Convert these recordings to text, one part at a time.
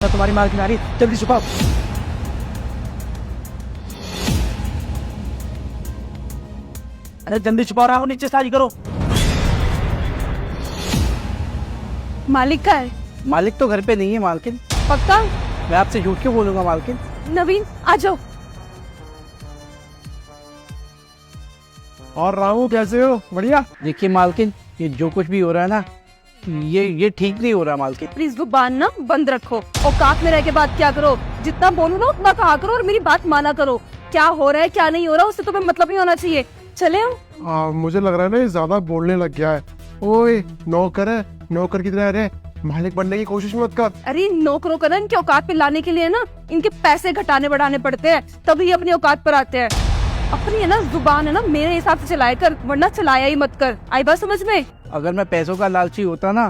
तुम्हारी मालकिन आ रही, जल्दी छुपाओ। अरे जल्दी छुपा रहा हूँ, नीचे सारी करो। मालिक का है? मालिक तो घर पे नहीं है मालकिन। पक्का? मैं आपसे झूठ क्यों बोलूंगा मालकिन। नवीन आ जाओ। और रामू कैसे हो? बढ़िया। देखिए मालकिन, ये जो कुछ भी हो रहा है ना, ये ठीक नहीं हो रहा मालकिन। प्लीज जुबान ना बंद रखो, औकात में रह के बात क्या करो। जितना बोलूं ना उतना कहा करो और मेरी बात माना करो। क्या हो रहा है क्या नहीं हो रहा उससे तुम्हें मतलब नहीं होना चाहिए। चले हम। मुझे लग रहा है ना ये ज्यादा बोलने लग गया है। ओए नौकर है, नौकर की तरह रहे, मालिक बनने की कोशिश मत कर। अरे नौकरों का ना इनके औकात पे लाने के लिए ना इनके पैसे घटाने बढ़ाने पड़ते हैं, तभी ये अपनी औकात पर आते हैं। अपनी है ना जुबान है ना मेरे हिसाब से चलाया कर, वरना चलाया ही मत कर। आई बात समझ में? अगर मैं पैसों का लालची होता ना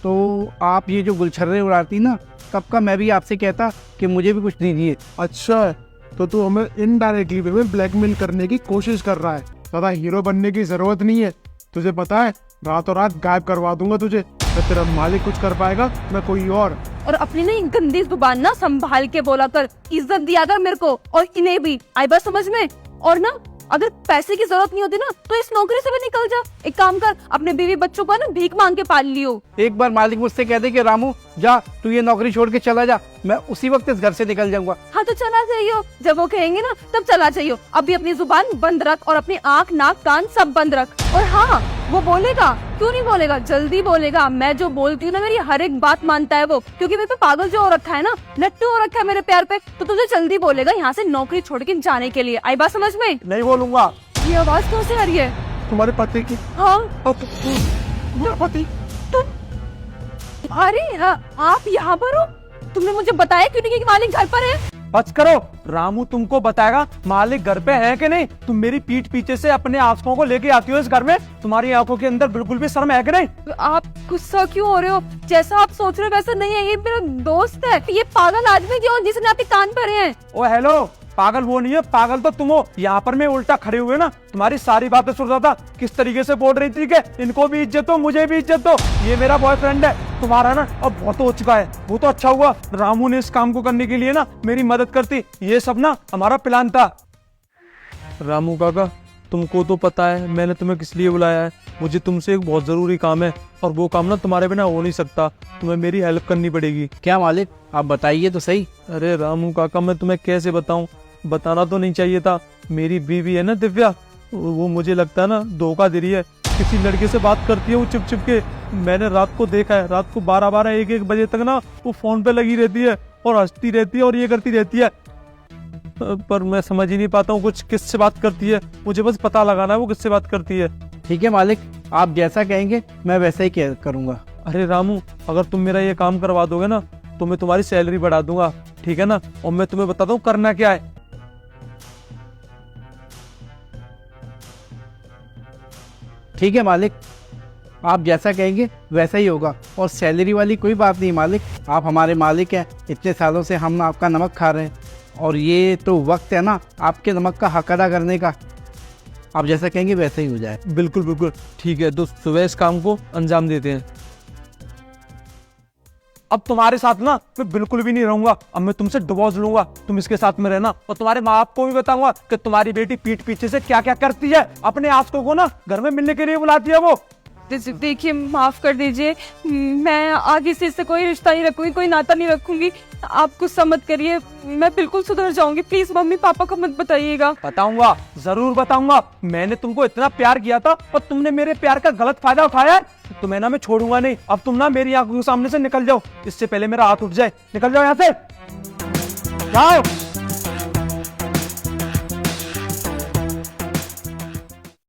तो आप ये जो गुलछर्रे उड़ाती ना, तब का मैं भी आपसे कहता कि मुझे भी कुछ दीजिए। अच्छा है, तो तू हमें इनडायरेक्टली वे में ब्लैकमेल करने की कोशिश कर रहा है। ज्यादा हीरो बनने की जरूरत नहीं है। तुझे पता है रातों रात गायब करवा दूंगा तुझे। न तेरा मालिक कुछ कर पाएगा न कोई और अपनी ना गंदी जुबान ना संभाल के बोला कर, इज्जत दिया कर मेरे को और इन्हें भी। आई बात समझ में? और ना अगर पैसे की जरूरत नहीं होती ना तो इस नौकरी से भी निकल जा। एक काम कर, अपने बीवी बच्चों को ना भीख मांग के पाल लियो। एक बार मालिक मुझसे कह दे कि रामू जा, तू ये नौकरी छोड़ के चला जा, मैं उसी वक्त इस घर से निकल जाऊंगा। हाँ तो चला जाइयो, जब वो कहेंगे ना तब चला जाइयो। अभी अपनी जुबान बंद रख और अपनी आँख नाक कान सब बंद रख। और हाँ, वो बोलेगा, क्यों नहीं बोलेगा, जल्दी बोलेगा। मैं जो बोलती हूँ ना मेरी हर एक बात मानता है वो, क्योंकि मेरे पे पागल जो हो रखा है ना, लट्टू हो रखा है मेरे प्यार पे, तो तुझे जल्दी बोलेगा यहाँ से नौकरी छोड़ के जाने के लिए। आई बात समझ में? नहीं बोलूंगा। ये आवाज कहाँ से आ रही है? तुम्हारे पति की। हाँ तुम्हारा पति? अरे आप यहाँ पर हो? तुमने मुझे बताया क्यों नहीं कि मालिक घर पर है? बच करो, रामू तुमको बताएगा मालिक घर पे है कि नहीं। तुम मेरी पीठ पीछे से अपने आंखों को लेके आती हो इस घर में, तुम्हारी आंखों के अंदर बिल्कुल भी शर्म है कि नहीं? आप गुस्सा क्यों हो रहे हो? जैसा आप सोच रहे हो वैसा नहीं है। ये मेरा दोस्त है, ये पागल आदमी जो जिसने आपके कान भरे हैं। ओ हेलो, पागल वो नहीं है, पागल तो तुम हो। यहाँ पर मैं उल्टा खड़े हुए ना तुम्हारी सारी बातें सुन रहा था, किस तरीके से बोल रही थी कि इनको भी इज्जत दो मुझे भी इज्जत दो, ये मेरा बॉयफ्रेंड है। तुम्हारा ना अब बहुत हो चुका है। वो तो अच्छा हुआ रामू ने इस काम को करने के लिए ना मेरी मदद करती। ये सब ना हमारा प्लान था। रामू काका, तुमको तो पता है मैंने तुम्हें किस लिए बुलाया है। मुझे तुमसे एक बहुत जरूरी काम है और वो काम ना तुम्हारे बिना हो नहीं सकता। तुम्हें मेरी हेल्प करनी पड़ेगी। क्या मालिक, आप बताइए तो सही। अरे रामू काका, मैं तुम्हें कैसे बताऊं, बताना तो नहीं चाहिए था। मेरी बीवी है ना दिव्या, वो मुझे लगता है ना धोखा दे रही है। किसी लड़के से बात करती है वो चुप चुप के। मैंने रात को देखा है, रात को 12-12 1-1 बजे तक ना वो फोन पे लगी रहती है और हंसती रहती है और ये करती रहती है। पर मैं समझ ही नहीं पाता हूँ कुछ किससे बात करती है। मुझे बस पता लगाना है वो किससे बात करती है। ठीक है मालिक, आप जैसा कहेंगे मैं वैसा ही करूंगा। अरे रामू, अगर तुम मेरा ये काम करवा दोगे ना तो मैं तुम्हारी सैलरी बढ़ा दूंगा, ठीक है ना? और मैं तुम्हें बताता हूँ करना क्या है। ठीक है मालिक, आप जैसा कहेंगे वैसा ही होगा। और सैलरी वाली कोई बात नहीं मालिक, आप हमारे मालिक हैं। इतने सालों से हम आपका नमक खा रहे हैं और ये तो वक्त है ना आपके नमक का हक अदा करने का। आप जैसा कहेंगे वैसा ही हो जाए। बिल्कुल बिल्कुल ठीक है, तो सुबह इस काम को अंजाम देते हैं। अब तुम्हारे साथ ना मैं बिल्कुल भी नहीं रहूंगा। अब मैं तुमसे डिवोर्स लूंगा, तुम इसके साथ में रहना। और तुम्हारे माँ बाप को भी बताऊंगा कि तुम्हारी बेटी पीठ पीछे से क्या क्या करती है। अपने आस्कों को ना घर में मिलने के लिए बुलाती है वो। देखिए माफ कर दीजिए, मैं आगे से इससे कोई रिश्ता नहीं रखूंगी, कोई नाता नहीं रखूंगी। आप गुस्सा मत करिए, मैं बिल्कुल सुधर जाऊंगी। प्लीज मम्मी पापा को मत बताइएगा। बताऊंगा, जरूर बताऊंगा। मैंने तुमको इतना प्यार किया था और तुमने मेरे प्यार का गलत फायदा उठाया है। तुम्हें ना मैं छोड़ूंगा नहीं। अब तुम ना मेरी आंखों के सामने से निकल जाओ, इससे पहले मेरा हाथ उठ जाए। निकल जाओ यहाँ से, जाओ।